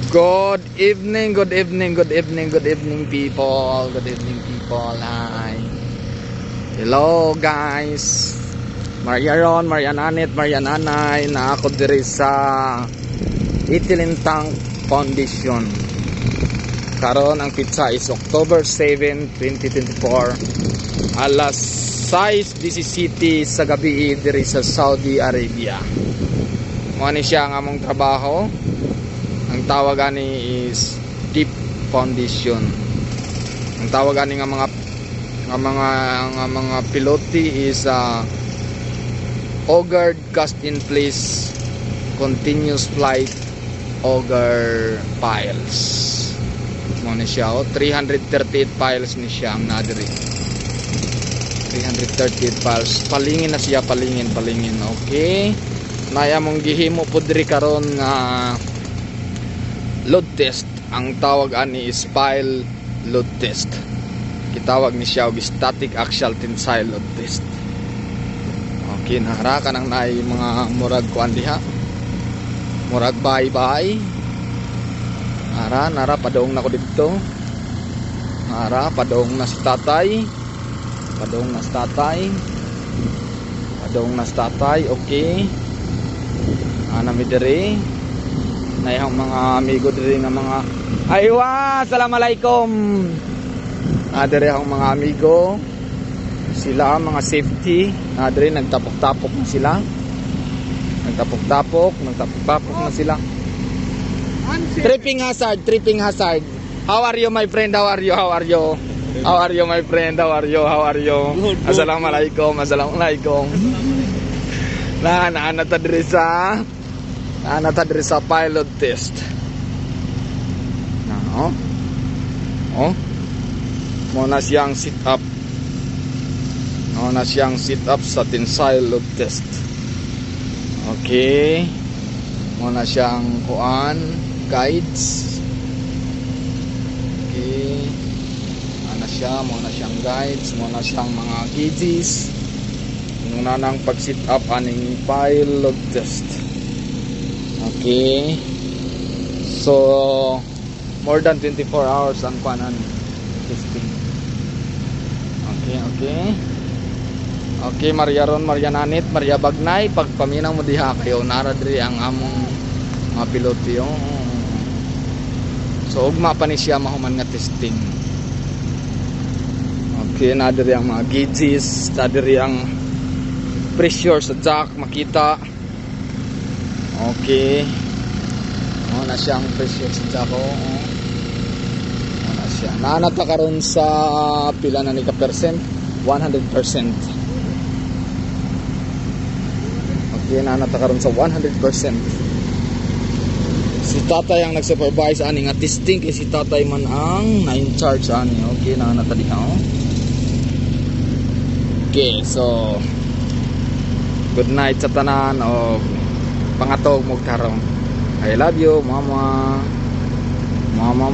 Good evening, good evening, good evening, good evening people. Good evening people. Hi. Hello guys. Maria Ron, Maria Nanit, Maria Nanay na ako diri sa Ethylene Tank Foundation. Karon ang pizza is October 7, 2024. Alas 6:17 sa gabi diri sa Saudi Arabia. Mo ni siya ang among trabaho. Ang tawag ani is deep foundation. Ang tawag ani nga mga piloti is auger cast in place continuous flight auger piles. Mo ni siya 338 piles ni siya ang nadiri. 338 piles. Palingin na siya, palingin. Okay. Naya mong gihimo pud diri karon nga load test. Ang tawag ani is pile load test. Kitawag ni siya og static axial tensile load test. Okay, nahara ka nang naay mga murag kuan diha. Murag bye-bye. Nara padong na ko dito. Nara padong na si tatay. Padong na si tatay. Okay. Ana mi diri. Nayang mga amigo diri nga mga aywa, assalamualaikum. Diri ang mga amigo. Sila ang mga safety. Diri nagtapok-tapok na sila. Nagtapok na sila. Tripping hazard. How are you my friend? How are you my friend? Assalamualaikum. Naana ta diri sa pilot test. Muna siyang sit up. Sa tensile load test. Okay. Muna siyang kuan guides. Okay. Muna siyang guides, muna siyang mga gauges. Muna nang pag-sit up aning pilot test. Okay. So more than 24 hours ang panan testing. Okay, Maria Ron, Maria Nanit, Maria Bagnay, pagpaminaw mo diha kayo nara diri ang among mga piloto. So ugma pa ni siya mahuman nga testing. Okay, na diri ang mga gauges, na diri ang pressure sa jack makita. Okay. Na siyang pressure sa jack. Na siya. Naanata karon sa pila na ni ka percent? 100%. Okay, naanata karon sa 100%. Si tatay ang nag-supervise ani nga testing kay si tatay man ang na-in-charge ani. Okay, naanata di ka. Okay, so good night sa tanan o pangatog mo karon. I love you, mama. Mama.